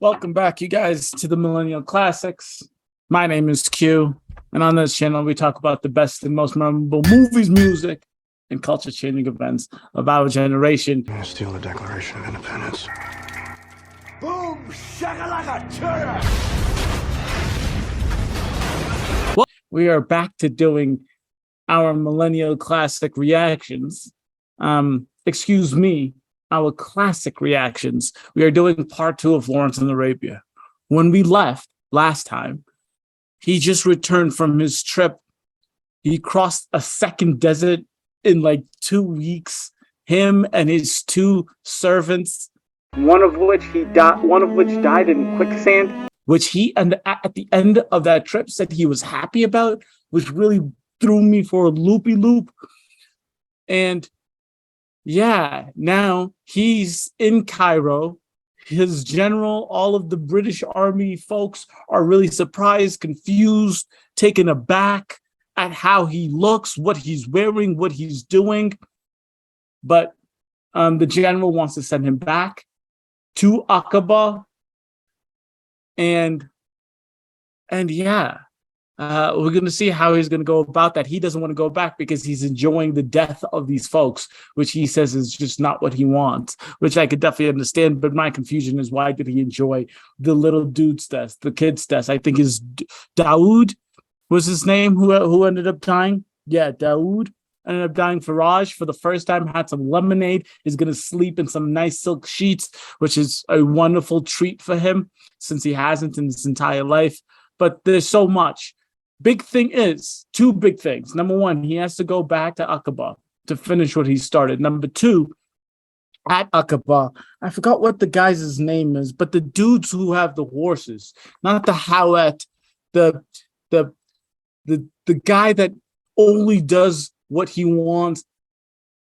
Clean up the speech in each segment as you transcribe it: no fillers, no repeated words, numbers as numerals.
Welcome back, you guys, to the Millennial Classics. My name is Q, and on this channel, we talk about the best and most memorable movies, music, and culture-changing events of our generation. I'm gonna steal the Declaration of Independence. Boom! Shakalaka turret! Well, we are back to doing our Millennial Classic reactions. Excuse me. Our classic reactions. We are doing part 2 of Lawrence in Arabia. When we left last time, he just returned from his trip. He crossed a second desert in like 2 weeks. Him and his 2 servants, one of which died in quicksand, which he and at the end of that trip said he was happy about, which really threw me for a loopy loop. And yeah, now he's in Cairo. His general, all of the British Army folks are really surprised, confused, taken aback at how he looks, what he's wearing, what he's doing. But the general wants to send him back to Aqaba. And yeah. We're going to see how he's going to go about that. He doesn't want to go back because he's enjoying the death of these folks, which he says is just not what he wants, which I could definitely understand. But my confusion is, why did he enjoy the little dude's death, the kid's death? I think is Dawood was his name, who ended up dying. Yeah, Dawood ended up dying. Faraj, for the first time, had some lemonade. He's going to sleep in some nice silk sheets, which is a wonderful treat for him since he hasn't in his entire life. But there's so much. Big thing is, 2 big things. Number 1, he has to go back to Aqaba to finish what he started. Number 2, at Aqaba, I forgot what the guy's name is, but the dudes who have the horses, not the Howat, the guy that only does what he wants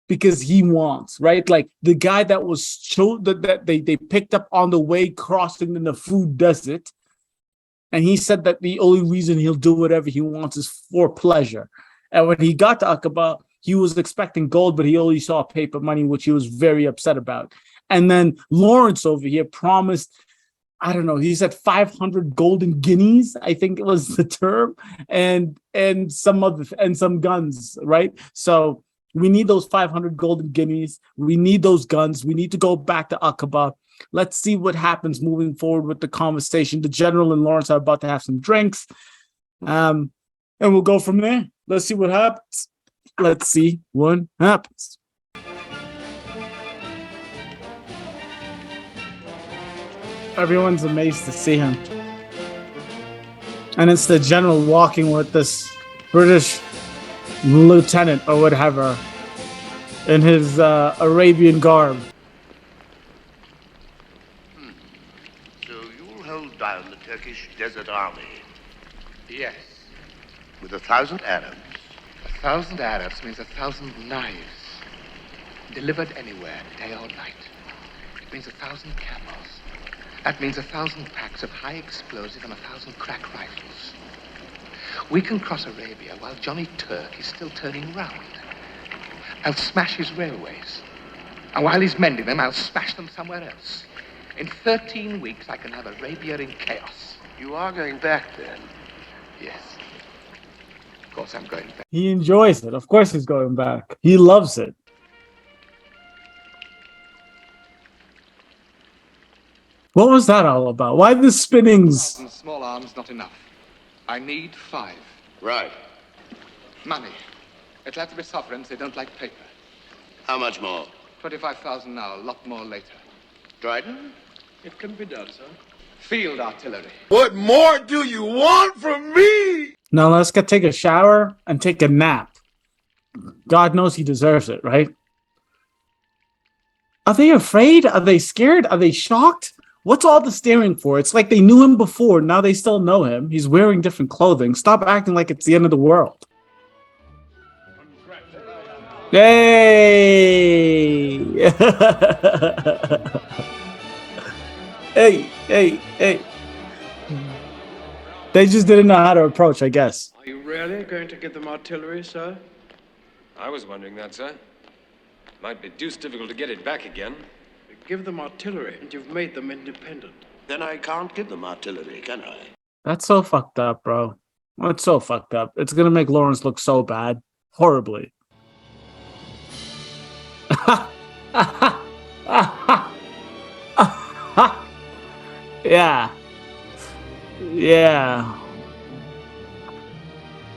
because he wants, right? Like the guy that was showed that they picked up on the way crossing in the food desert. And he said that the only reason he'll do whatever he wants is for pleasure. And when he got to Aqaba, he was expecting gold, but he only saw paper money, which he was very upset about. And then Lawrence over here promised, I don't know, he said 500 golden guineas, I think it was the term, and some guns, right? So we need those 500 golden guineas. We need those guns. We need to go back to Aqaba. Let's see what happens moving forward with the conversation. The general and Lawrence are about to have some drinks. And we'll go from there. Let's see what happens. Let's see what happens. Everyone's amazed to see him. And it's the general walking with this British lieutenant or whatever in his Arabian garb. Down the Turkish Desert Army. Yes. With 1,000 Arabs. 1,000 Arabs means 1,000 knives. Delivered anywhere, day or night. It means 1,000 camels. That means 1,000 packs of high explosive and 1,000 crack rifles. We can cross Arabia while Johnny Turk is still turning round. I'll smash his railways. And while he's mending them, I'll smash them somewhere else. In 13 weeks, I can have Arabia in chaos. You are going back, then? Yes. Of course I'm going back. He enjoys it. Of course he's going back. He loves it. What was that all about? Why the spinnings? Small arms, not enough. I need 5. Right. Money. It'll have to be sovereigns. They don't like paper. How much more? 25,000 now, a lot more later. Dryden? It can be done, sir. Field artillery. What more do you want from me? Now let's go take a shower and take a nap. God knows he deserves it, right? Are they afraid? Are they scared? Are they shocked? What's all the staring for? It's like they knew him before. Now they still know him. He's wearing different clothing. Stop acting like it's the end of the world. Hey! Hey. They just didn't know how to approach, I guess. Are you really going to give them artillery, sir? I was wondering that, sir. Might be deuced difficult to get it back again. Give them artillery, and you've made them independent. then I can't give them artillery, can I? That's so fucked up, bro. That's so fucked up. It's gonna make Lawrence look so bad. Horribly. Yeah. Yeah.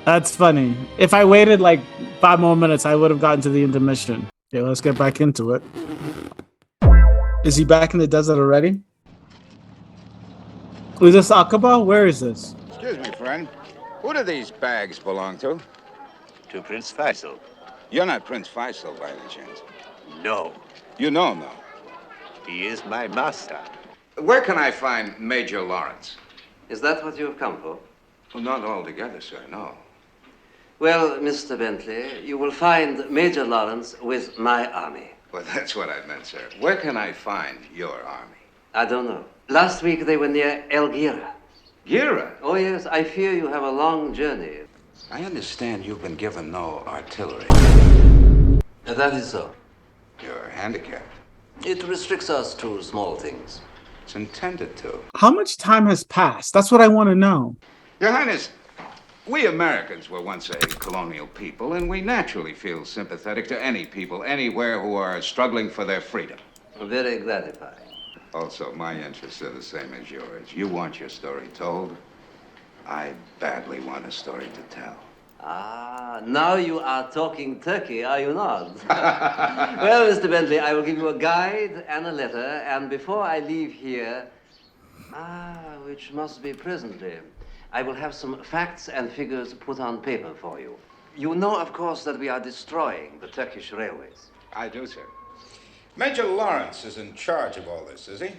That's funny. If I waited like 5 more minutes, I would have gotten to the intermission. Okay, let's get back into it. Is he back in the desert already? Is this Aqaba? Where is this? Excuse me, friend. Who do these bags belong to? To Prince Faisal. You're not Prince Faisal by any chance. No, You know him, though. he is my master. Where can I find Major Lawrence? Is that what you've come for? Well, not altogether, sir, no. Well, Mr. Bentley, you will find Major Lawrence with my army. Well, that's what I meant, sir. Where can I find your army? I don't know. Last week they were near El Guerilla. Guerilla? Oh, yes, I fear you have a long journey. I understand you've been given no artillery. That is so. You're handicapped. It restricts us to small things. It's intended to. How much time has passed? That's what I want to know. Your Highness, we Americans were once a colonial people, and we naturally feel sympathetic to any people anywhere who are struggling for their freedom. Very gratifying. Also, my interests are the same as yours. You want your story told. I badly want a story to tell. Ah, now you are talking Turkey, are you not? Well, Mr. Bentley, I will give you a guide and a letter, and before I leave here, which must be presently, I will have some facts and figures put on paper for you. You know, of course, that we are destroying the Turkish railways. I do, sir. Major Lawrence is in charge of all this, is he?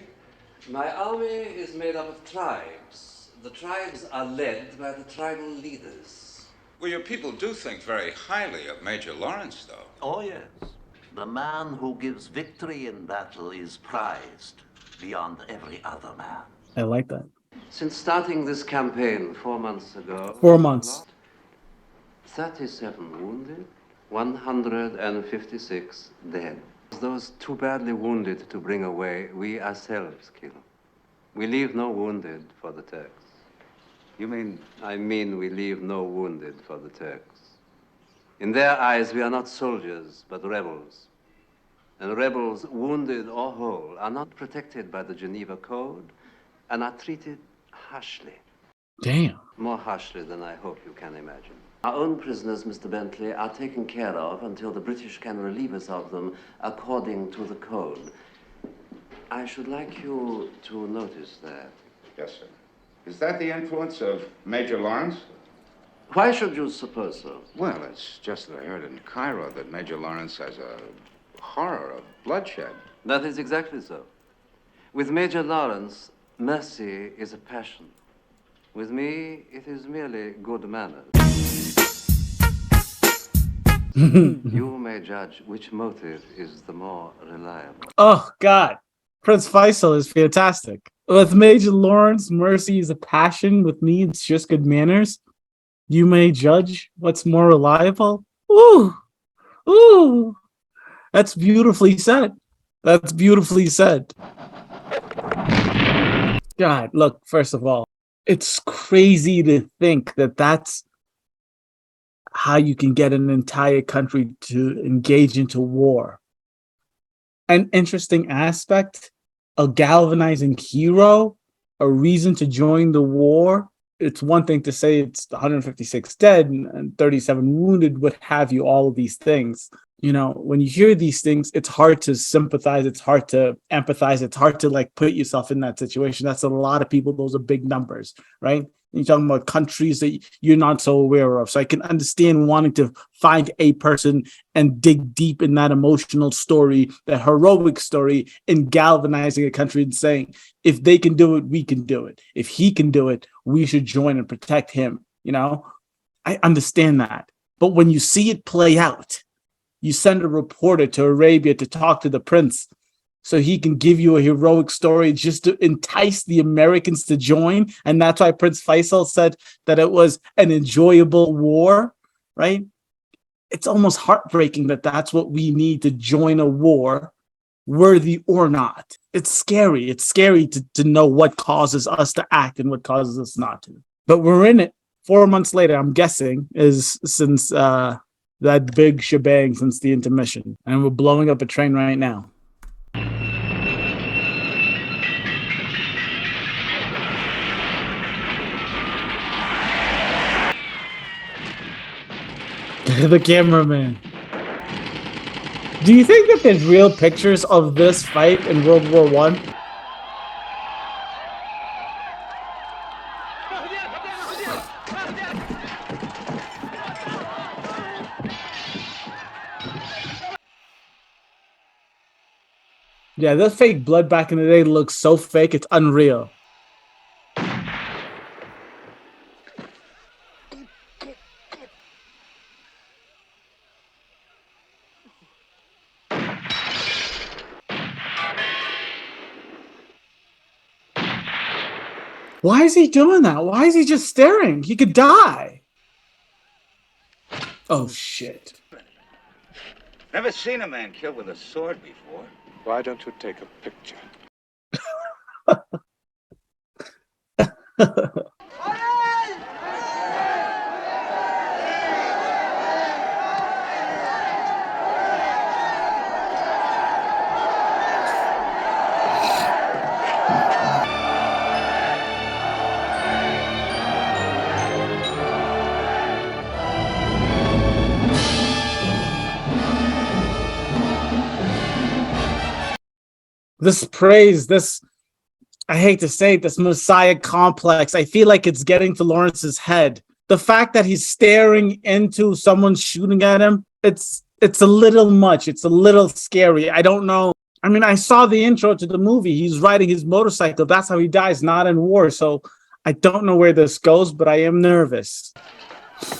My army is made up of tribes. The tribes are led by the tribal leaders. Well, your people do think very highly of Major Lawrence, though. Oh, yes. The man who gives victory in battle is prized beyond every other man. I like that. Since starting this campaign 4 months ago... 4 months. 37 wounded, 156 dead. Those too badly wounded to bring away, we ourselves kill. We leave no wounded for the Turks. You mean? I mean we leave no wounded for the Turks. In their eyes, we are not soldiers, but rebels. And rebels, wounded or whole, are not protected by the Geneva Code and are treated harshly. Damn. More harshly than I hope you can imagine. Our own prisoners, Mr. Bentley, are taken care of until the British can relieve us of them according to the code. I should like you to notice that. Yes, sir. Is that the influence of Major Lawrence? Why should you suppose so? Well, it's just that I heard in Cairo that Major Lawrence has a horror of bloodshed. That is exactly so. With Major Lawrence, mercy is a passion. With me, it is merely good manners. You may judge which motive is the more reliable. Oh, God. Prince Faisal is fantastic. With Major Lawrence, mercy is a passion. With me, it's just good manners. You may judge what's more reliable. Ooh. Ooh. That's beautifully said. That's beautifully said. God, look, first of all, it's crazy to think that that's how you can get an entire country to engage into war. An interesting aspect, a galvanizing hero, a reason to join the war. It's one thing to say it's 156 dead and 37 wounded, what have you, all of these things. You know, when you hear these things, it's hard to sympathize. It's hard to empathize. It's hard to like put yourself in that situation. That's a lot of people. Those are big numbers, right? You're talking about countries that you're not so aware of. So I can understand wanting to find a person and dig deep in that emotional story, that heroic story, and galvanizing a country and saying, if they can do it, we can do it. If he can do it, we should join and protect him. You know, I understand that. But when you see it play out, you send a reporter to Arabia to talk to the prince so he can give you a heroic story just to entice the Americans to join. And that's why Prince Faisal said that it was an enjoyable war, right? It's almost heartbreaking that that's what we need to join a war worthy or not. It's scary. It's scary to know what causes us to act and what causes us not to. But we're in it. 4 months later, I'm guessing, is since that big shebang since the intermission. And we're blowing up a train right now. The cameraman. Do you think that there's real pictures of this fight in World War I? Yeah, the fake blood back in the day looks so fake, it's unreal. Why is he doing that? Why is he just staring? He could die. Oh, shit. Never seen a man killed with a sword before. Why don't you take a picture? This praise, this, I hate to say it, this Messiah complex, I feel like it's getting to Lawrence's head. The fact that he's staring into someone shooting at him, it's a little much. It's a little scary. I don't know. I mean, I saw the intro to the movie. He's riding his motorcycle. That's how he dies, not in war. So I don't know where this goes, but I am nervous.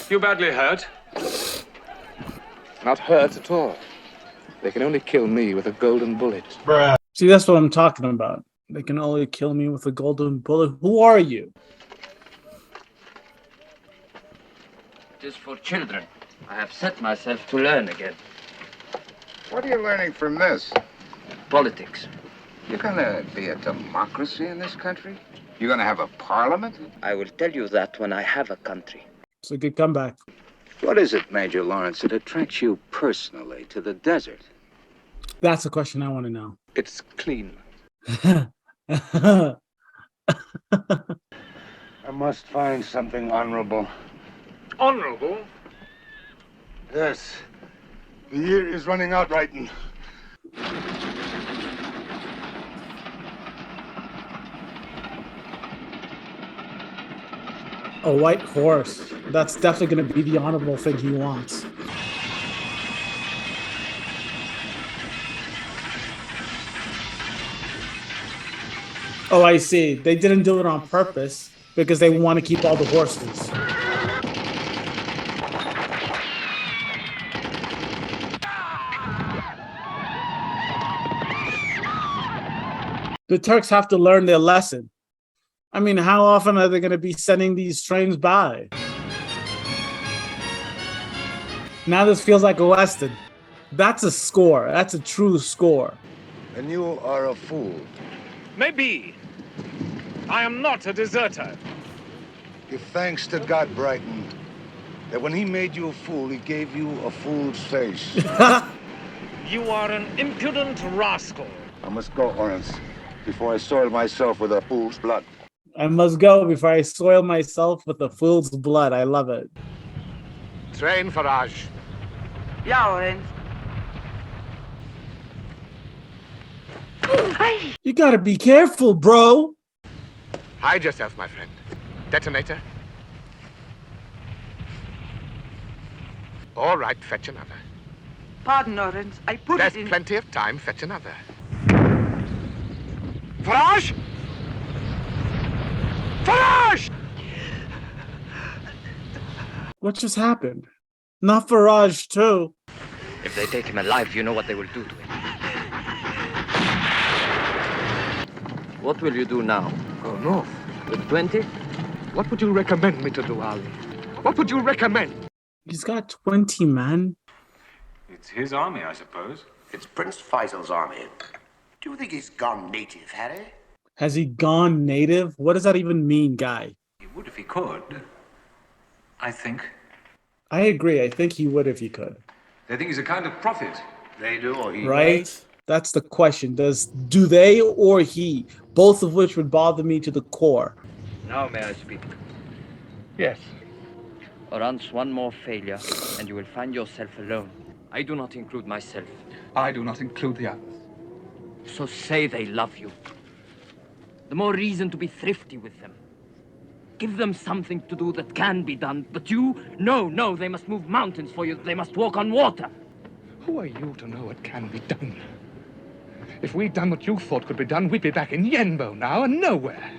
You badly hurt? Not hurt at all. They can only kill me with a golden bullet. See, that's what I'm talking about. They can only kill me with a golden bullet. Who are you? It is for children. I have set myself to learn again. What are you learning from this? Politics. You're gonna be a democracy in this country? You're gonna have a parliament? I will tell you that when I have a country. It's a good comeback. What is it, Major Lawrence, that attracts you personally to the desert? That's a question I want to know. It's clean. I must find something honorable. Honorable? Yes. The year is running out, Wrighton. A white horse. That's definitely going to be the honorable thing he wants. Oh, I see. They didn't do it on purpose because they want to keep all the horses. The Turks have to learn their lesson. I mean, how often are they going to be sending these trains by? Now this feels like a Western. That's a score. That's a true score. And you are a fool. Maybe. I am not a deserter. Give thanks to God, Brighton, that when he made you a fool, he gave you a fool's face. You are an impudent rascal. I must go, Lawrence, before I soil myself with a fool's blood. I must go before I soil myself with a fool's blood. I love it. Train, Farage. Yeah, Lawrence. You gotta be careful, bro. Hide yourself, my friend. Detonator. All right, fetch another. Pardon, Lawrence. I put There's it in... plenty of time. Fetch another. Farage! Farage! What just happened? Not Farage, too. If they take him alive, you know what they will do to him. What will you do now? Go north. With 20? What would you recommend me to do, Ali? What would you recommend? He's got 20 men. It's his army, I suppose. It's Prince Faisal's army. Do you think he's gone native, Harry? Has he gone native? What does that even mean, guy? He would if he could. I think. I agree. I think he would if he could. They think he's a kind of prophet. They do, or he. Right? That's the question. Do they or he? Both of which would bother me to the core. Now may I speak? Yes. Or else one more failure, and you will find yourself alone. I do not include myself. I do not include the others. So say they love you. The more reason to be thrifty with them. Give them something to do that can be done, but you, no, they must move mountains for you. They must walk on water. Who are you to know what can be done? If we'd done what you thought could be done, we'd be back in Yenbo now and nowhere.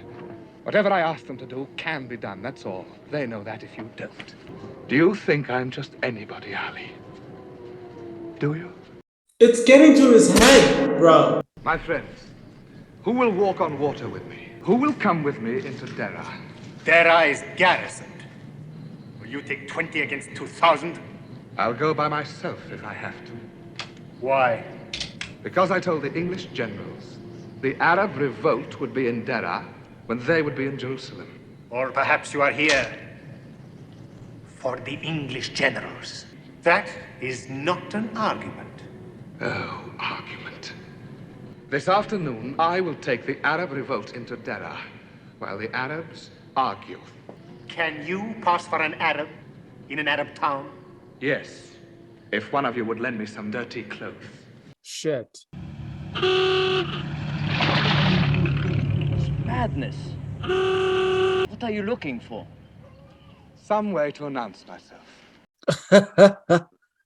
Whatever I ask them to do can be done, that's all. They know that if you don't. Do you think I'm just anybody, Ali? Do you? It's getting to his head, bro. My friends, who will walk on water with me? Who will come with me into Dera? Dera is garrisoned. Will you take 20 against 2,000? I'll go by myself if I have to. Why? Because I told the English generals the Arab revolt would be in Dera when they would be in Jerusalem. Or perhaps you are here for the English generals. That is not an argument. Oh, argument. This afternoon, I will take the Arab revolt into Dera, while the Arabs argue. Can you pass for an Arab in an Arab town? Yes, if one of you would lend me some dirty clothes. Shit. It's madness. What are you looking for? Some way to announce myself.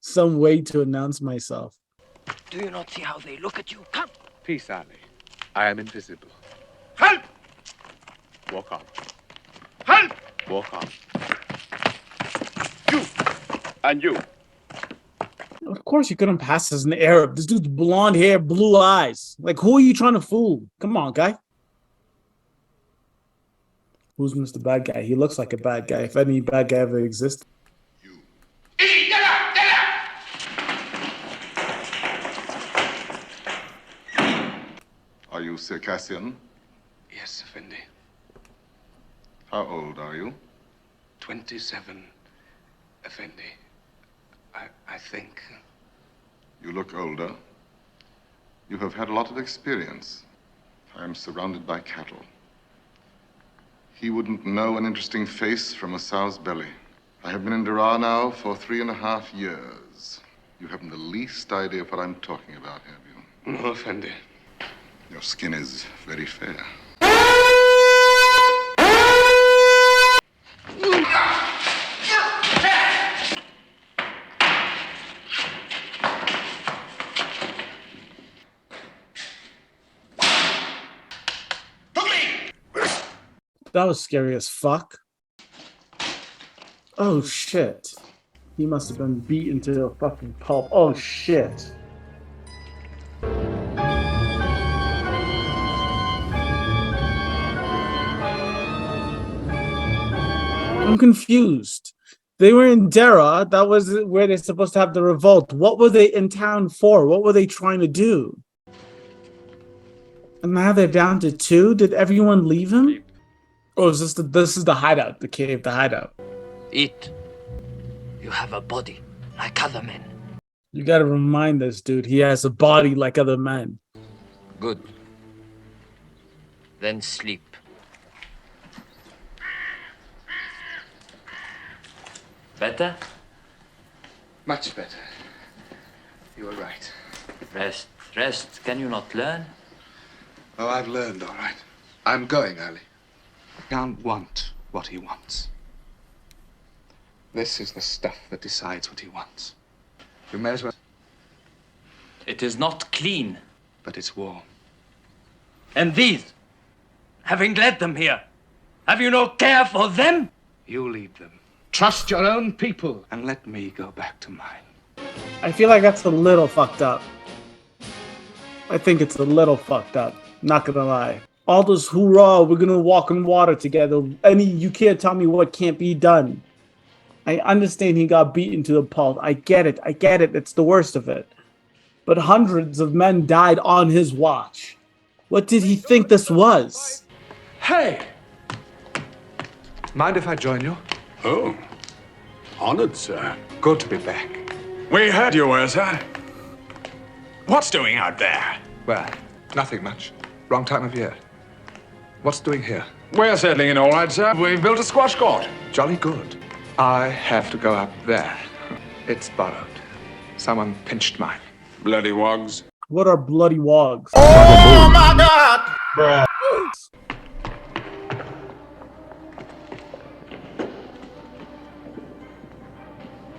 Some way to announce myself. Do you not see how they look at you? Come! Peace, Ali. I am invisible. Help! Walk on. Help! Walk on. You! And you. Of course you couldn't pass as an Arab. This dude's blonde hair, blue eyes. Like, who are you trying to fool? Come on, guy. Who's Mr. Bad Guy? He looks like a bad guy, if any bad guy ever existed. Are you Circassian? Yes, Effendi. How old are you? 27, Effendi. I think. You look older. You have had a lot of experience. I am surrounded by cattle. He wouldn't know an interesting face from a sow's belly. I have been in Dera now for 3.5 years. You haven't the least idea of what I'm talking about, have you? No, Effendi. Your skin is very fair. That was scary as fuck. Oh shit. He must have been beaten to a fucking pulp. Oh shit. I'm confused. They were in Dera. That was where they're supposed to have the revolt. What were they in town for? What were they trying to do? And now they're down to 2? Did everyone leave him? Or is this is the hideout, the cave, the hideout? Eat. You have a body like other men. You gotta remind this dude, he has a body like other men. Good. Then sleep. Better? Much better. You were right. Rest. Can you not learn? Oh, I've learned, all right. I'm going, Ali. I can't want what he wants. This is the stuff that decides what he wants. You may as well... It is not clean. But it's warm. And these, having led them here, have you no care for them? You lead them. Trust your own people and let me go back to mine. I feel like that's a little fucked up. I think it's a little fucked up. Not gonna lie. All this hoorah, we're gonna walk in water together. You can't tell me what can't be done. I understand he got beaten to the pulp. I get it. It's the worst of it. But hundreds of men died on his watch. What did he think this was? Hey! Mind if I join you? Oh, honored, sir. Good to be back. We heard you were, sir. What's doing out there? Well, nothing much. Wrong time of year. What's doing here? We're settling in all right, sir. We've built a squash court. Jolly good. I have to go up there. It's borrowed. Someone pinched mine. Bloody wogs. What are bloody wogs? Oh my God! Bruh.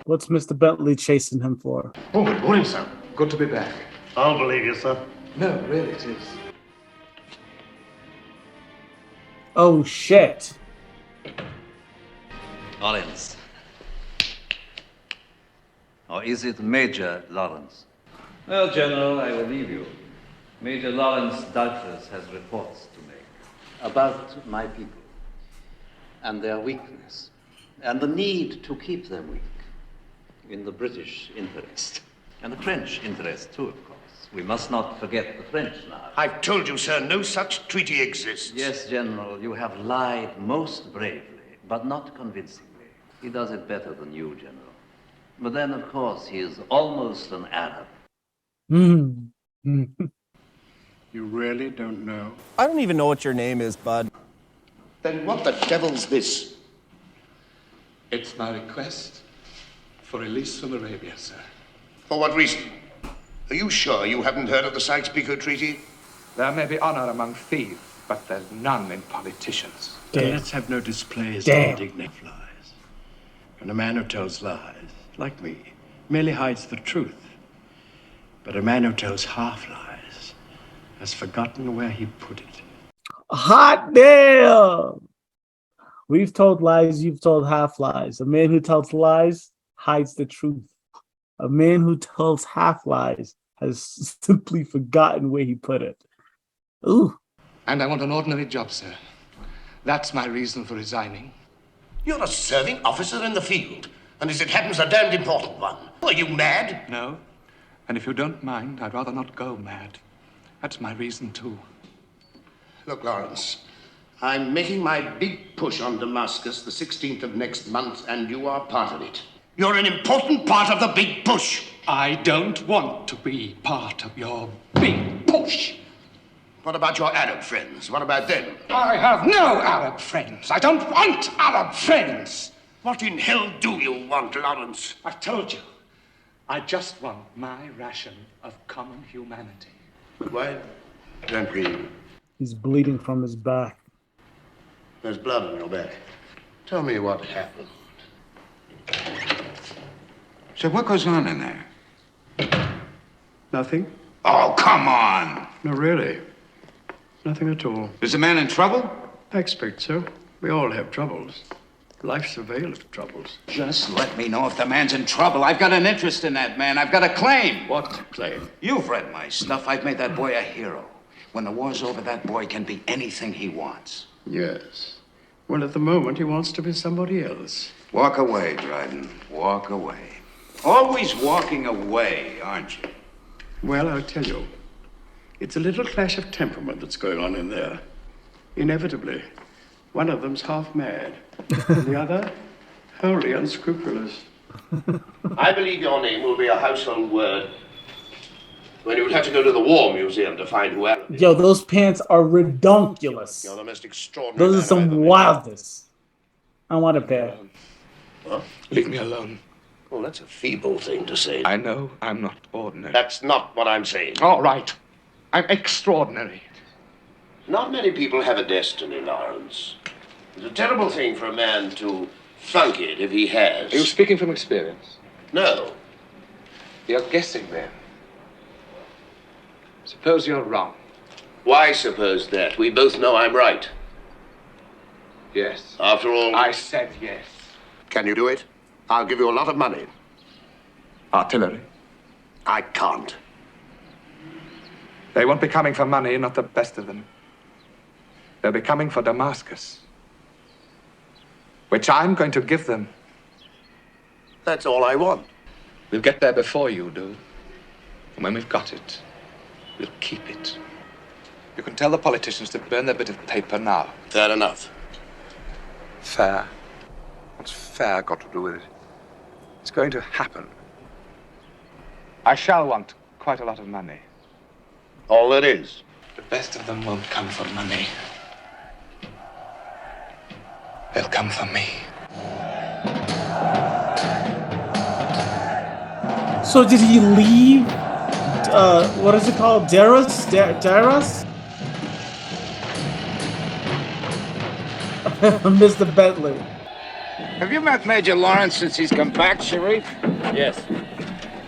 What's Mr. Bentley chasing him for? Oh, good morning, sir. Good to be back. I'll believe you, sir. No, really, it is. Oh, shit. Lawrence. Or is it Major Lawrence? Well, General, I will leave you. Major Lawrence Douglas has reports to make about my people and their weakness and the need to keep them weak in the British interest and the French interest too, of course. We must not forget the French now. I've told you, sir, no such treaty exists. Yes, General, you have lied most bravely, but not convincingly. He does it better than you, General. But then, of course, he is almost an Arab. You really don't know? I don't even know what your name is, bud. Then what the devil's this? It's my request for release from Arabia, sir. For what reason? Are you sure you haven't heard of the Sykes-Picot Treaty? There may be honor among thieves, but there's none in politicians. Then let's have no displays Damn. of indignant lies. And a man who tells lies, like me, merely hides the truth. But a man who tells half lies has forgotten where he put it. Hot damn! We've told lies, you've told half lies. A man who tells lies hides the truth. A man who tells half lies has simply forgotten where he put it. Ooh. And I want an ordinary job, sir. That's my reason for resigning. You're a serving officer in the field, and as it happens, a damned important one. Are you mad? No. And if you don't mind, I'd rather not go mad. That's my reason, too. Look, Lawrence, I'm making my big push on Damascus the 16th of next month, and you are part of it. You're an important part of the big push. I don't want to be part of your big push. What about your Arab friends? What about them? I have no Arab friends. I don't want Arab friends. What in hell do you want, Lawrence? I told you. I just want my ration of common humanity. Why don't we? He's bleeding from his back. There's blood on your back. Tell me what happened. So what goes on in there? Nothing? Oh, come on! No, really. Nothing at all. Is the man in trouble? I expect so. We all have troubles. Life's a veil of troubles. Just let me know if the man's in trouble. I've got an interest in that man. I've got a claim. What claim? You've read my stuff. I've made that boy a hero. When the war's over, that boy can be anything he wants. Yes. Well, at the moment, he wants to be somebody else. Walk away, Dryden. Walk away. Always walking away, aren't you? Well, I'll tell you. It's a little clash of temperament that's going on in there. Inevitably. One of them's half mad, and the other wholly unscrupulous. I believe your name will be a household word when you would have to go to the War Museum to find who Alan is. Yo, those pants are redonkulous. You're the most extraordinary. Those are some wildness. I want a pair. Huh? Leave me alone. Well, that's a feeble thing to say. I know I'm not ordinary. That's not what I'm saying. All right. I'm extraordinary. Not many people have a destiny, Lawrence. It's a terrible thing for a man to funk it if he has. Are you speaking from experience? No. You're guessing then. Suppose you're wrong. Why suppose that? We both know I'm right. Yes. After all... I said yes. Can you do it? I'll give you a lot of money. Artillery. I can't. They won't be coming for money, not the best of them. They'll be coming for Damascus, which I'm going to give them. That's all I want. We'll get there before you do. And when we've got it, we'll keep it. You can tell the politicians to burn their bit of paper now. Fair enough. Fair? What's fair got to do with it? It's going to happen. I shall want quite a lot of money. All there is. The best of them won't come for money. They'll come for me. So did he leave? What is it called? Dera's? Dera's? Mr. Bentley. Have you met Major Lawrence since he's come back, Sharif? Yes.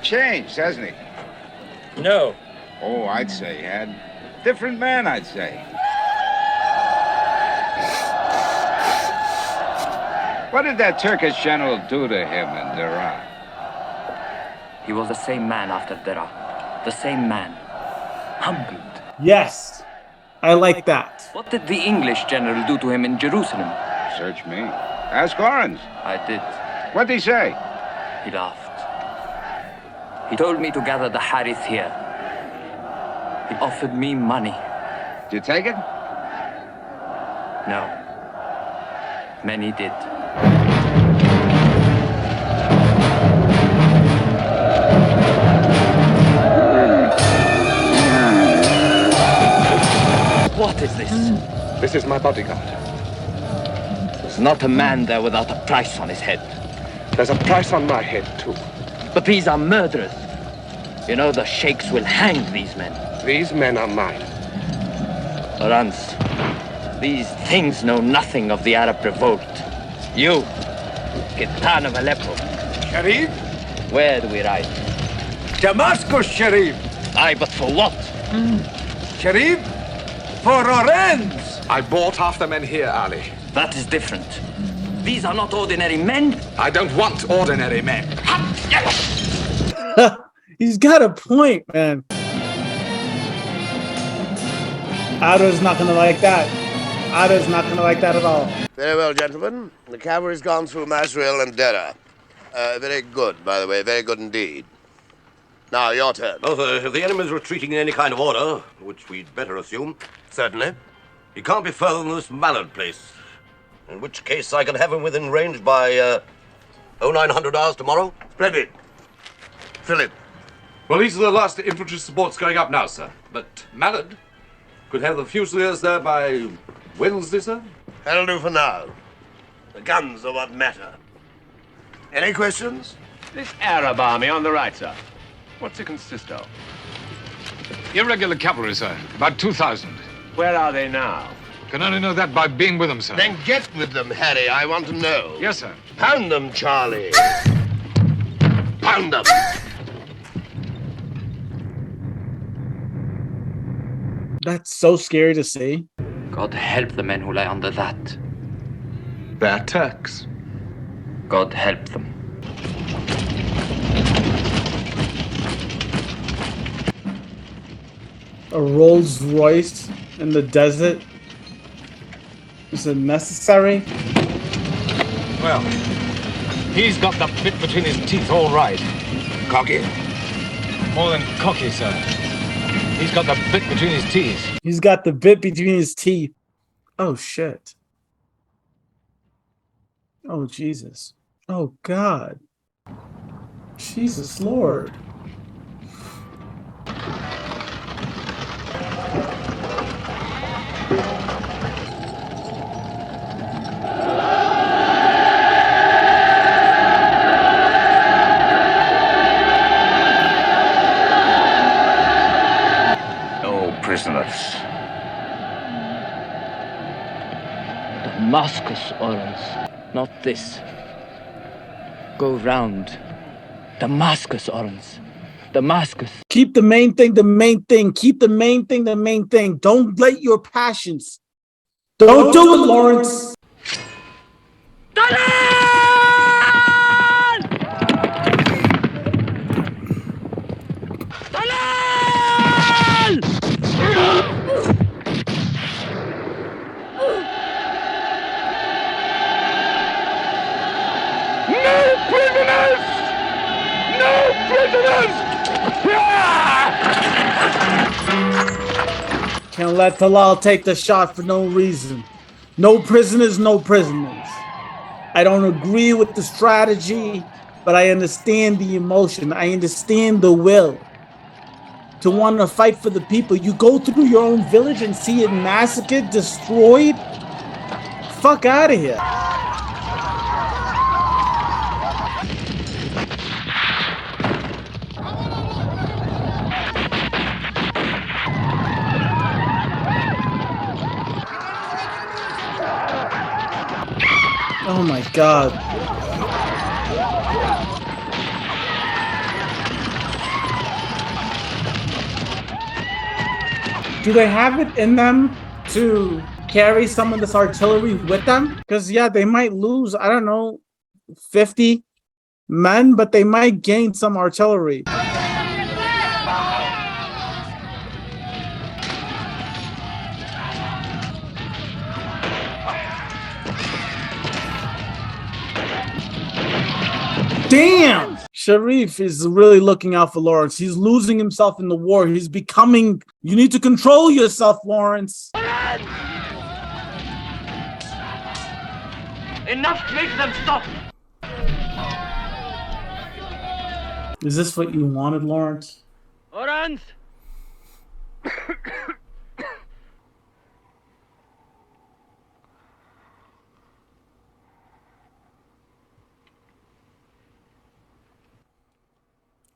Changed, hasn't he? No. Oh, I'd say he had. Different man, I'd say. What did that Turkish general do to him in Dera? He was the same man after Dera. The same man. Humbled. Yes. I like that. What did the English general do to him in Jerusalem? Search me. Ask Orange. I did. What'd he say? He laughed. He told me to gather the Harith here. He offered me money. Did you take it? No. Many did. What is this? This is my bodyguard. There's not a man there without a price on his head. There's a price on my head, too. But these are murderers. You know, the sheikhs will hang these men. These men are mine. Lawrence, these things know nothing of the Arab revolt. You, Khitan of Aleppo. Sharif? Where do we ride? Damascus, Sharif. Aye, but for what? Sharif? For our ends. I bought half the men here, Ali. That is different. These are not ordinary men. I don't want ordinary men. He's got a point, man. Ada's not gonna like that. Ada's not gonna like that at all. Very well, gentlemen. The cavalry's gone through Masril and Dera. Very good, by the way. Very good indeed. Now, your turn. Well, if the enemy's retreating in any kind of order, which we'd better assume. Certainly. He can't be further than this Mallard place. In which case I can have him within range by, 0900 hours tomorrow. Splendid. Philip. Well, these are the last infantry supports going up now, sir. But Mallard could have the Fusiliers there by Wednesday, sir? That'll do for now. The guns are what matter. Any questions? This Arab army on the right, sir. What's it consist of? Irregular cavalry, sir. About 2,000. Where are they now? Can only know that by being with them, sir. Then get with them, Harry. I want to know. Yes, sir. Pound them, Charlie. Pound them. That's so scary to see. God help the men who lie under that. They're Turks. God help them. A Rolls Royce in the desert? Is it necessary? Well, he's got the bit between his teeth all right. Cocky? More than cocky, sir. He's got the bit between his teeth. He's got the bit between his teeth. Oh, shit. Oh, Jesus. Oh, God. Jesus Lord. Prisoners. Damascus, Orange. Not this. Go round. Damascus, Orange. Damascus. Keep the main thing the main thing. Keep the main thing the main thing. Don't let your passions. Don't do it, Lawrence. Can't let Talal take the shot for no reason. No prisoners, no prisoners. I don't agree with the strategy, but I understand the emotion. I understand the will to want to fight for the people. You go through your own village and see it massacred, destroyed. Fuck out of here. Oh my God. Do they have it in them to carry some of this artillery with them? Because, yeah, they might lose, I don't know, 50 men, but they might gain some artillery. Damn! Sharif is really looking out for Lawrence. He's losing himself in the war. He's becoming... You need to control yourself, Lawrence. Enough, make them stop. Is this what you wanted, Lawrence? Lawrence!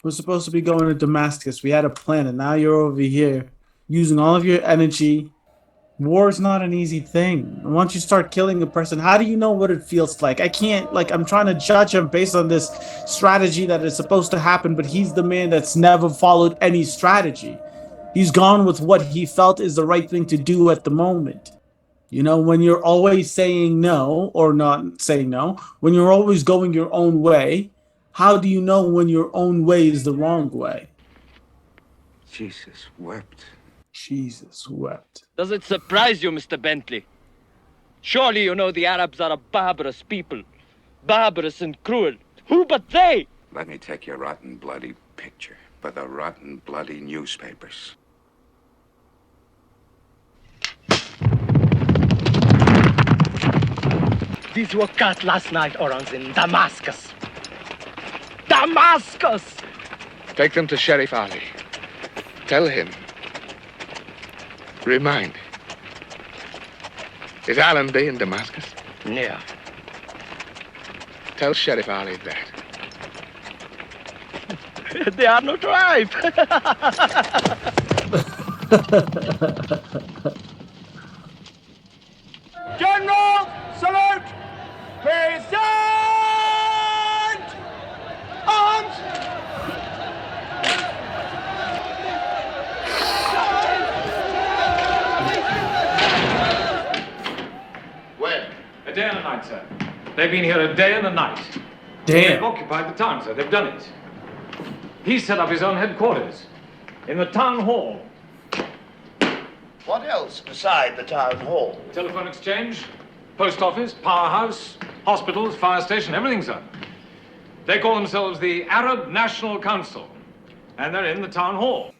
We're supposed to be going to Damascus. We had a plan, and now you're over here using all of your energy. War is not an easy thing. Once you start killing a person, how do you know what it feels like? I can't, like, I'm trying to judge him based on this strategy that is supposed to happen, but he's the man that's never followed any strategy. He's gone with what he felt is the right thing to do at the moment. You know, when you're always saying no, or not saying no, when you're always going your own way, how do you know when your own way is the wrong way? Jesus wept. Jesus wept. Does it surprise you, Mr. Bentley? Surely you know the Arabs are a barbarous people. Barbarous and cruel. Who but they? Let me take your rotten, bloody picture for the rotten, bloody newspapers. These were cut last night, Orans, in Damascus. Damascus! Take them to Sherif Ali. Tell him. Remind. Is Allenby in Damascus? Yeah. Tell Sherif Ali that. They are no tribe. General, salute! Present! Arms! When? A day and a night, sir. They've been here a day and a night. Damn. They've occupied the town, sir. They've done it. He's set up his own headquarters in the town hall. What else beside the town hall? Telephone exchange, post office, powerhouse, hospitals, fire station, everything, sir. They call themselves the Arab National Council, and they're in the town hall.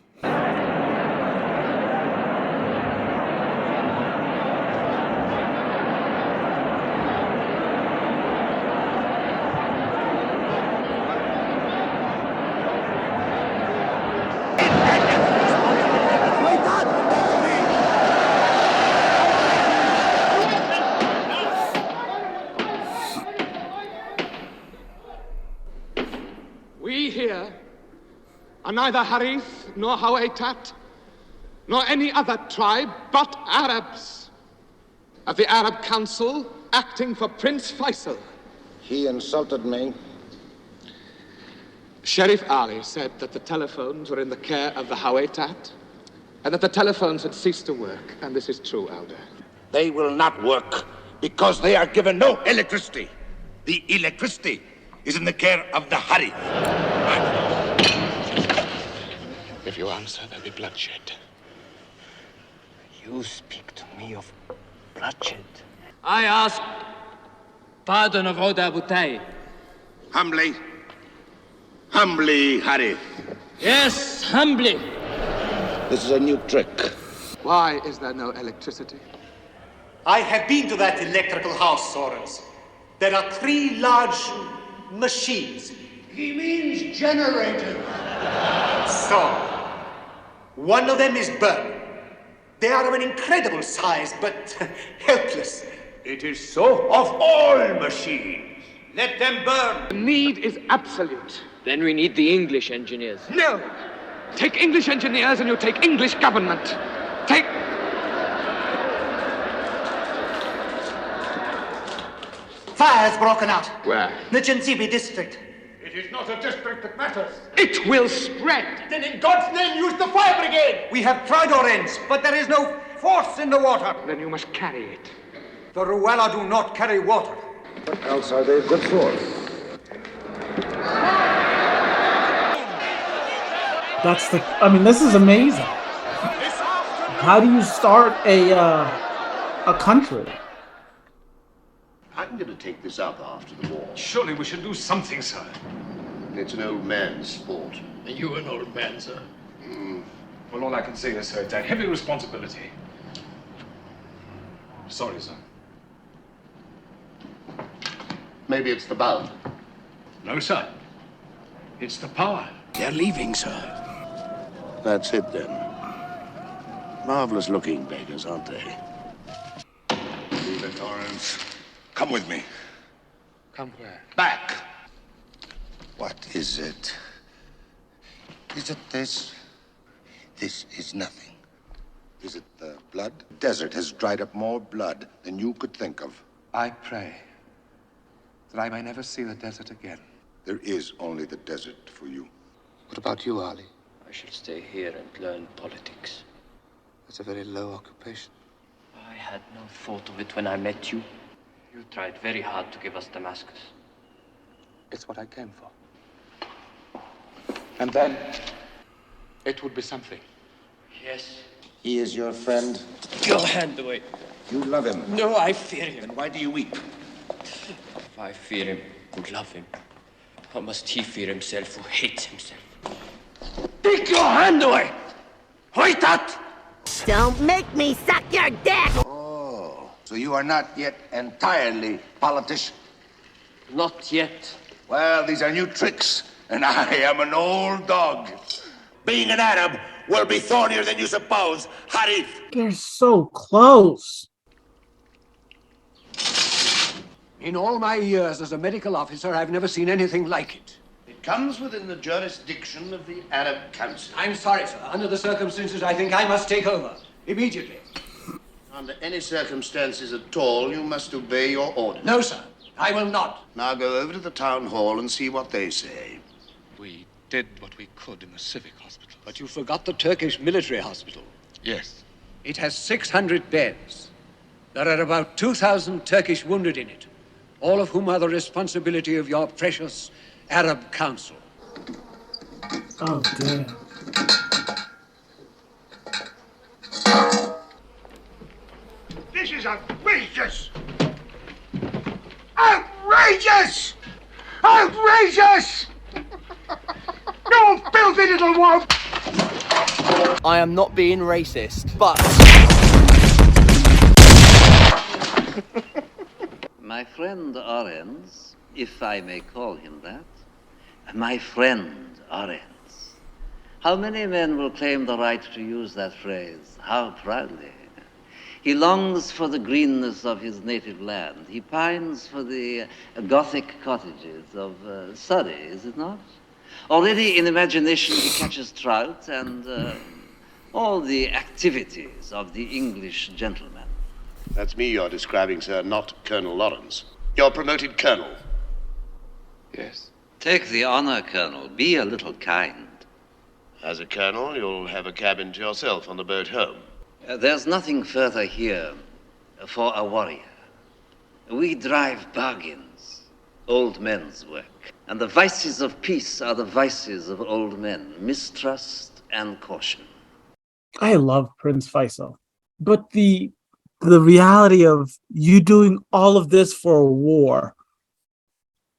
We here are neither Harith nor Hawaitat nor any other tribe but Arabs of the Arab Council acting for Prince Faisal. He insulted me. Sherif Ali said that the telephones were in the care of the Hawaitat and that the telephones had ceased to work, and this is true, Elder. They will not work because they are given no electricity. The electricity is in the care of the Harith. If you answer, there'll be bloodshed. You speak to me of bloodshed. I ask pardon of Oda Butai. Humbly. Humbly, Harith. Yes, humbly. This is a new trick. Why is there no electricity? I have been to that electrical house, Sorens. There are 3 large machines. He means generator. So, one of them is burned. They are of an incredible size, but helpless. It is so of all machines. Let them burn. The need is absolute. Then we need the English engineers. No! Take English engineers and you take English government. Take... Fire has broken out. Where? The Genzibi district. It is not a district that matters. It will spread. Then in God's name use the fire brigade. We have tried Orange, but there is no force in the water. Then you must carry it. The Ruella do not carry water. What else are they good for? This is amazing. How do you start a country? I'm going to take this up after the war. Surely we should do something, sir. It's an old man's sport. Are you an old man, sir? Well, all I can say is, sir, it's a heavy responsibility. Sorry, sir. Maybe it's the bulb. No, sir. It's the power. They're leaving, sir. That's it, then. Marvelous looking beggars, aren't they? Leave it, Lawrence. Come with me. Come where? Back. What is it? Is it this? This is nothing. Is it the blood? The desert has dried up more blood than you could think of. I pray that I may never see the desert again. There is only the desert for you. What about you, Ali? I shall stay here and learn politics. That's a very low occupation. I had no thought of it when I met you. You tried very hard to give us Damascus. It's what I came for. And then, it would be something. Yes. He is your friend. Your hand away. You love him. No, I fear him. Then why do you weep? If I fear him and love him, how must he fear himself who hates himself? Take your hand away! Hoit that! Don't make me suck your dick! Oh, so you are not yet entirely politician? Not yet. Well, these are new tricks, and I am an old dog. Being an Arab will be thornier than you suppose, Harif. They're so close. In all my years as a medical officer, I've never seen anything like it. It comes within the jurisdiction of the Arab Council. I'm sorry, sir. Under the circumstances, I think I must take over. Immediately. Under any circumstances at all, you must obey your orders. No, sir. I will not. Now go over to the town hall and see what they say. We did what we could in the civic hospital. But you forgot the Turkish military hospital. Yes. It has 600 beds. There are about 2,000 Turkish wounded in it, all of whom are the responsibility of your precious Arab Council. Oh, damn. This is outrageous! Outrageous! Outrageous! You filthy little wolf! I am not being racist, but... My friend Orens, if I may call him that, my friend Orens. How many men will claim the right to use that phrase? How proudly. He longs for the greenness of his native land. He pines for the Gothic cottages of Surrey, is it not? Already in imagination he catches trout and all the activities of the English gentleman. That's me you're describing, sir, not Colonel Lawrence. You're promoted colonel. Yes. Take the honor, Colonel. Be a little kind. As a colonel, you'll have a cabin to yourself on the boat home. There's nothing further here for a warrior. We drive bargains, old men's work. And the vices of peace are the vices of old men, mistrust and caution. I love Prince Faisal, but the reality of you doing all of this for a war,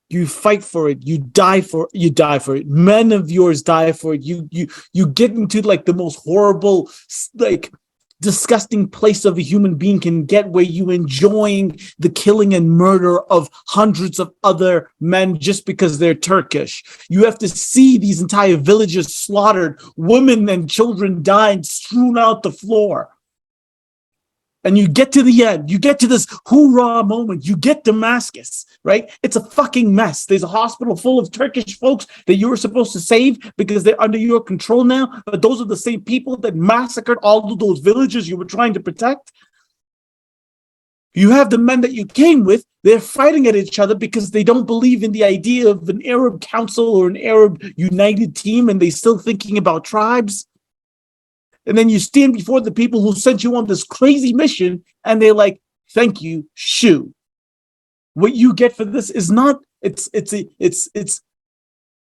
you fight for it, you die for it. Men of yours die for it. You get into like the most horrible, like disgusting place of a human being can get where you enjoying the killing and murder of hundreds of other men just because they're Turkish. You have to see these entire villages slaughtered, women and children dying, strewn out the floor. And you get to the end, you get to this hoorah moment, you get Damascus, right? It's a fucking mess. There's a hospital full of Turkish folks that you were supposed to save because they're under your control now, but those are the same people that massacred all of those villages you were trying to protect. You have the men that you came with, they're fighting at each other because they don't believe in the idea of an Arab council or an Arab united team, and they're still thinking about tribes. And then you stand before the people who sent you on this crazy mission, and they're like, thank you, shoo. What you get for this is not,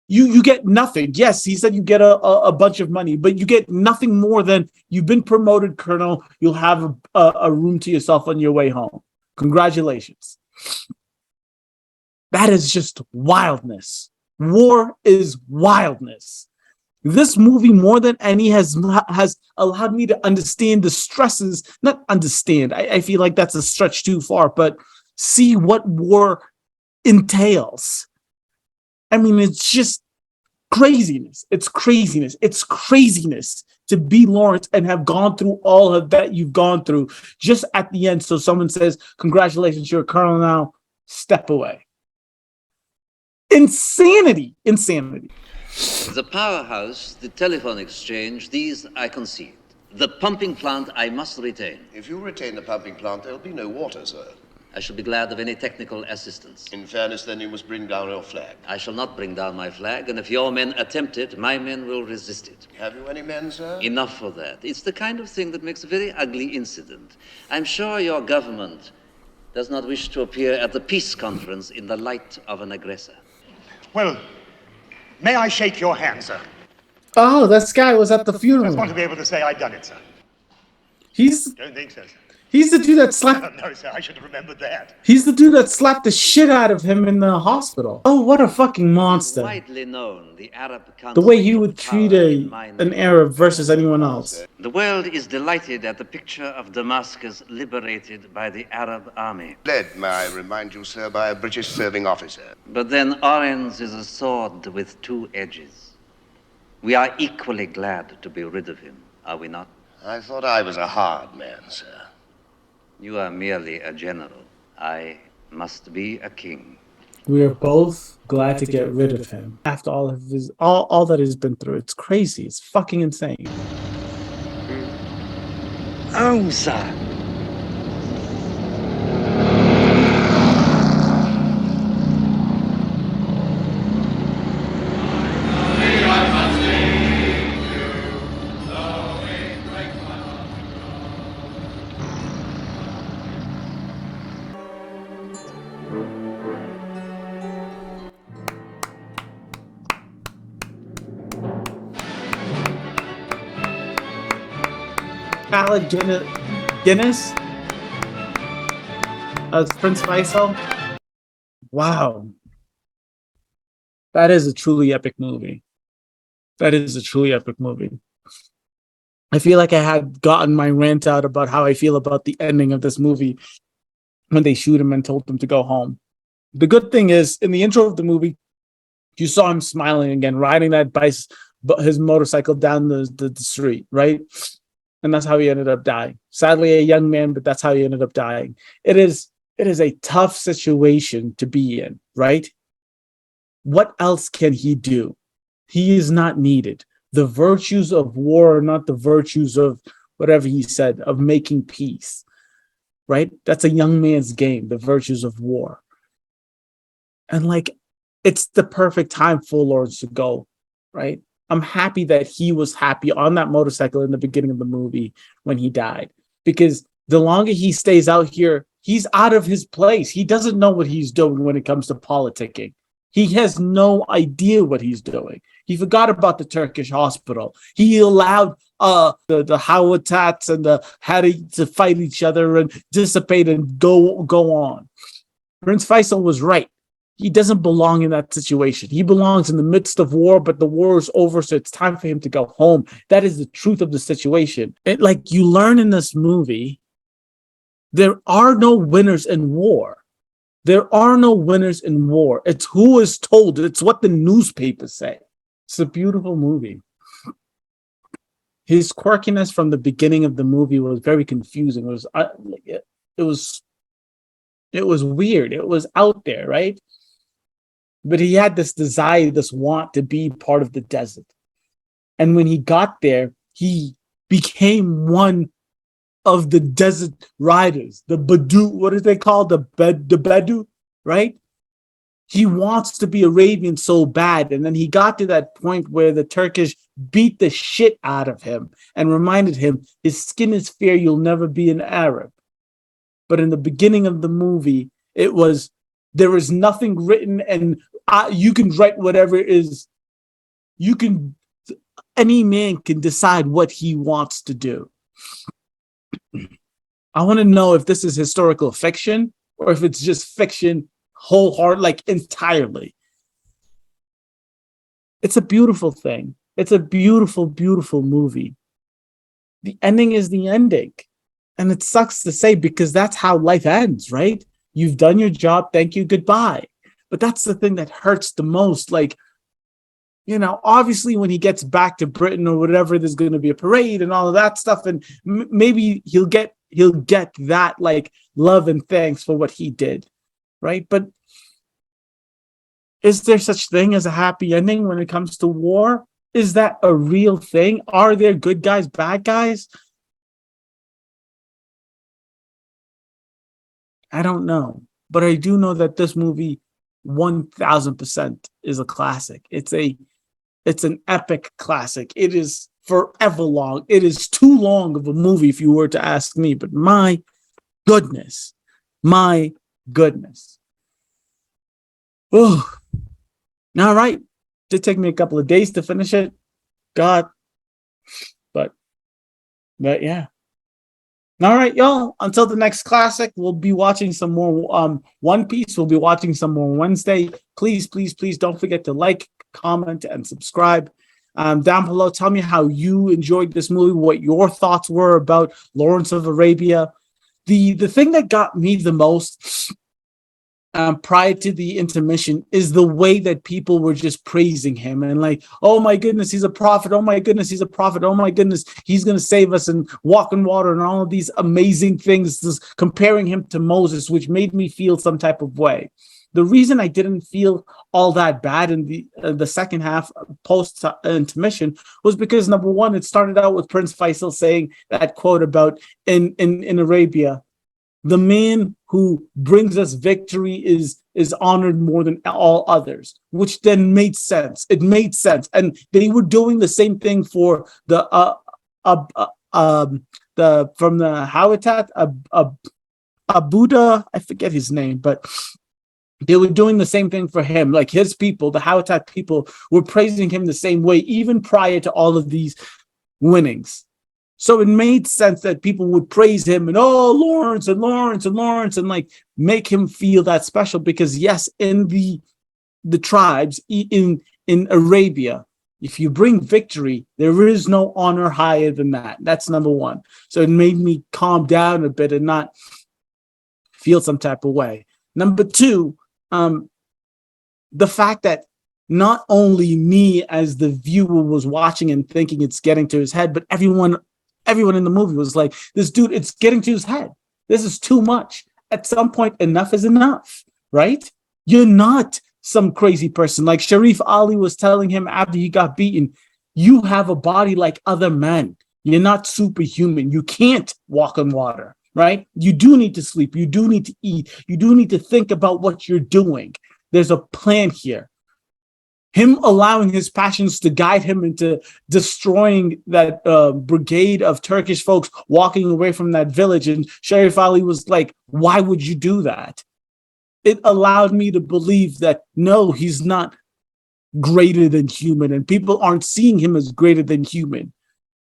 you get nothing. Yes, he said you get a bunch of money, but you get nothing more than you've been promoted, Colonel. You'll have a room to yourself on your way home. Congratulations. That is just wildness. War is wildness. This movie, more than any, has allowed me to understand the stresses, not understand, I feel like that's a stretch too far, but see what war entails. I mean, it's just craziness. It's craziness. It's craziness to be Lawrence and have gone through all of that you've gone through just at the end. So someone says, congratulations, you're a colonel now, step away. Insanity. The powerhouse, the telephone exchange, these I concede. The pumping plant I must retain. If you retain the pumping plant, there'll be no water, sir. I shall be glad of any technical assistance. In fairness, then you must bring down your flag. I shall not bring down my flag, and if your men attempt it, my men will resist it. Have you any men, sir? Enough for that. It's the kind of thing that makes a very ugly incident. I'm sure your government does not wish to appear at the peace conference in the light of an aggressor. Well, may I shake your hand, sir? Oh, this guy was at the funeral. I just want to be able to say I've done it, sir. Don't think so, sir. He's the dude that slapped. No, sir, I should have remembered that. He's the dude that slapped the shit out of him in the hospital. Oh, what a fucking monster! Widely known, the Arab The way he would treat an Arab versus anyone else. The world is delighted at the picture of Damascus liberated by the Arab army. Led, may I remind you, sir, by a British serving officer. But then orange is a sword with two edges. We are equally glad to be rid of him, are we not? I thought I was a hard man, sir. You are merely a general. I must be a king. We are both glad to get rid of him after all of his all that he's been through. It's crazy. It's fucking insane. Sir. Alec Guinness as Prince Faisal. Wow. That is a truly epic movie. That is a truly epic movie. I feel like I had gotten my rant out about how I feel about the ending of this movie when they shoot him and told him to go home. The good thing is, in the intro of the movie, you saw him smiling again, riding that his motorcycle down the street, right? And that's how he ended up dying. Sadly, a young man, but that's how he ended up dying. It is a tough situation to be in, right? What else can he do? He is not needed. The virtues of war are not the virtues of whatever he said, of making peace, right? That's a young man's game, the virtues of war. And it's the perfect time for Lawrence to go, right? I'm happy that he was happy on that motorcycle in the beginning of the movie when he died, because the longer he stays out here, he's out of his place. He doesn't know what he's doing when it comes to politicking. He has no idea what he's doing. He forgot about the Turkish hospital. He allowed the Hawatats and the Hadi to fight each other and dissipate and go on. Prince Faisal was right. He doesn't belong in that situation. He belongs in the midst of war, but the war is over, so it's time for him to go home. That is the truth of the situation. Like you learn in this movie, there are no winners in war. There are no winners in war. It's who is told. It's what the newspapers say. It's a beautiful movie. His quirkiness from the beginning of the movie was very confusing. It was weird. It was out there, right? But he had this desire, this want to be part of the desert. And when he got there, he became one of the desert riders, the Bedouin, what is they called? The Bedouin, right? He wants to be Arabian so bad. And then he got to that point where the Turkish beat the shit out of him and reminded him, his skin is fair, you'll never be an Arab. But in the beginning of the movie, there is nothing written, and you can write whatever is, any man can decide what he wants to do. I want to know if this is historical fiction or if it's just fiction wholehearted, like entirely. It's a beautiful thing. It's a beautiful, beautiful movie. The ending is the ending. And it sucks to say because that's how life ends, right? You've done your job. Thank you. Goodbye. But that's the thing that hurts the most. Like, you know, obviously when he gets back to Britain or whatever, there's going to be a parade and all of that stuff. And maybe he'll get that like love and thanks for what he did. Right. But is there such thing as a happy ending when it comes to war? Is that a real thing? Are there good guys, bad guys? I don't know, but I do know that this movie 1000% is a classic. It's an epic classic. It is forever long. It is too long of a movie if you were to ask me, but my goodness. Oh, all right. Did take me a couple of days to finish it. God, but yeah. All right, y'all. Until the next classic, we'll be watching some more One Piece. We'll be watching some more Wednesday. Please, please, please don't forget to like, comment, and subscribe. Down below, tell me how you enjoyed this movie, what your thoughts were about Lawrence of Arabia. The thing that got me the most prior to the intermission is the way that people were just praising him and like, oh my goodness, he's a prophet. Oh my goodness, he's a prophet. Oh my goodness, he's going to save us and walk in water and all of these amazing things, just comparing him to Moses, which made me feel some type of way. The reason I didn't feel all that bad in the second half post intermission was because, number one, it started out with Prince Faisal saying that quote about in Arabia, the man who brings us victory is honored more than all others, which then made sense. It made sense, and they were doing the same thing for the from the Habitat Buddha. I forget his name, but they were doing the same thing for him. Like his people, the Habitat people, were praising him the same way, even prior to all of these winnings. So it made sense that people would praise him and, oh, Lawrence and Lawrence and Lawrence, and like make him feel that special because yes, in the tribes in Arabia, if you bring victory, there is no honor higher than that. That's number one. So it made me calm down a bit and not feel some type of way. Number two, the fact that not only me as the viewer was watching and thinking it's getting to his head, but everyone in the movie was like, this dude, it's getting to his head. This is too much. At some point, enough is enough, right? You're not some crazy person. Like Sherif Ali was telling him after he got beaten, you have a body like other men. You're not superhuman. You can't walk on water, right? You do need to sleep. You do need to eat. You do need to think about what you're doing. There's a plan here. Him allowing his passions to guide him into destroying that brigade of Turkish folks walking away from that village. And Sherif Ali was like, why would you do that? It allowed me to believe that, no, he's not greater than human. And people aren't seeing him as greater than human,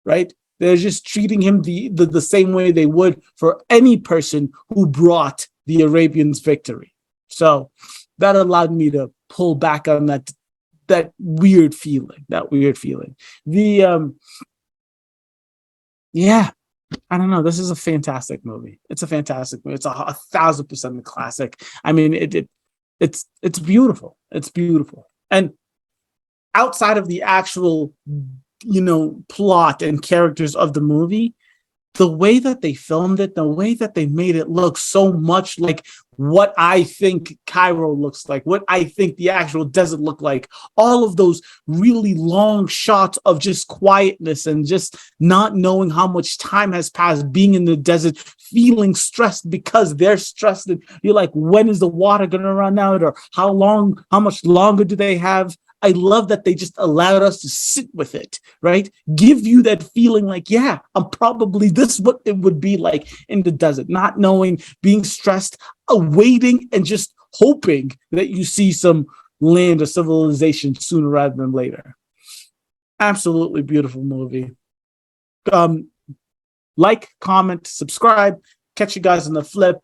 right? They're just treating him the same way they would for any person who brought the Arabians victory. So that allowed me to pull back on that weird feeling. The yeah, I don't know. This is a fantastic movie. It's a fantastic movie. It's a 1,000% a classic. I mean, it's beautiful. It's beautiful. And outside of the actual, plot and characters of the movie, the way that they filmed it, the way that they made it look so much like what I think Cairo looks like, what I think the actual desert looked like, all of those really long shots of just quietness and just not knowing how much time has passed, being in the desert, feeling stressed because they're stressed. And you're like, when is the water going to run out? Or how much longer do they have? I love that they just allowed us to sit with it, right? Give you that feeling like, yeah, I'm probably this what it would be like in the desert, not knowing, being stressed, waiting, and just hoping that you see some land or civilization sooner rather than later. Absolutely beautiful movie. Like, comment, subscribe. Catch you guys on the flip.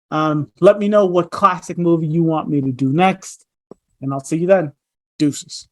Let me know what classic movie you want me to do next, and I'll see you then. Deuces.